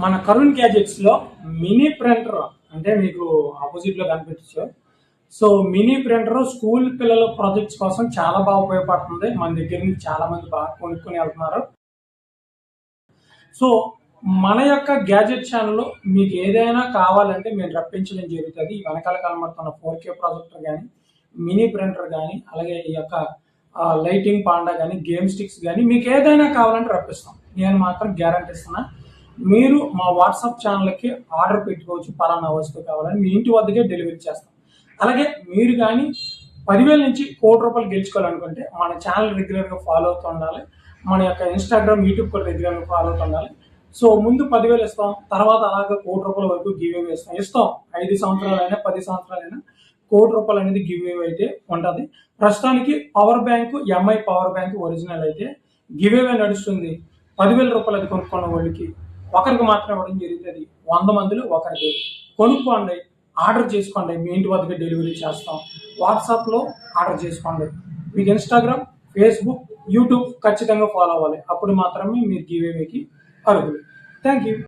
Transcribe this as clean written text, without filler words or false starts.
మన కరుణ్ గ్యాజెట్స్ లో mini printer అంటే మీకు ఆపోజిట్ లో కనిపించచ్చు. సో మినీ ప్రింటర్ స్కూల్ పిల్లల ప్రాజెక్ట్స్ కోసం చాలా బాగా ఉపయోగపడుతుంది. మన దగ్గర నుంచి చాలా మంది బాగా కొనుక్కొని వెళ్తున్నారు. సో మన యొక్క గ్యాజెట్ ఛానల్లో మీకు ఏదైనా కావాలంటే మేము రప్పించడం జరుగుతుంది. వెనకాల కనబడుతున్న 4K ప్రాజెక్టర్ కానీ, మినీ ప్రింటర్ కానీ, అలాగే ఈ యొక్క లైటింగ్ పాండా కానీ, గేమ్ స్టిక్స్ కానీ మీకు ఏదైనా కావాలంటే రప్పిస్తాం. నేను మాత్రం గ్యారంటీ ఇస్తున్నా. మీరు మా వాట్సాప్ ఛానల్కి ఆర్డర్ పెట్టుకోవచ్చు. పలానా వస్తువు కావాలని మీ ఇంటి వద్దకే డెలివరీ చేస్తాం. అలాగే మీరు కానీ 10,000 నుంచి ₹1,00,00,000 గెలుచుకోవాలనుకుంటే మన ఛానల్ రెగ్యులర్గా ఫాలో అవుతూ ఉండాలి. మన యొక్క ఇన్స్టాగ్రామ్, యూట్యూబ్ కూడా రెగ్యులర్గా ఫాలో అవుతూ ఉండాలి. సో ముందు 10,000 ఇస్తాం, తర్వాత అలాగే ₹1,00,00,000 వరకు గివ్ అవే ఇస్తాం. 5 సంవత్సరాలైనా 10 సంవత్సరాలైనా ₹1,00,00,000 అనేది గివ్ అవే అయితే ఉంటుంది. ప్రస్తుతానికి power bank, MI power bank original అయితే గివ్ అవే నడుస్తుంది. ₹10,000 అది కొనుక్కున్న వాళ్ళకి ఒకరికి మాత్రం ఇవ్వడం జరుగుతుంది. 100 మందిలో ఒకరికి. కొనుక్కోండి, ఆర్డర్ చేసుకోండి, మీ ఇంటి వద్దకు డెలివరీ చేస్తాం. వాట్సాప్లో ఆర్డర్ చేసుకోండి. మీకు ఇన్స్టాగ్రామ్, ఫేస్బుక్, యూట్యూబ్ ఖచ్చితంగా ఫాలో అవ్వాలి. అప్పుడు మాత్రమే మీరు గివ్ అవేకి అర్హులు. Thank you.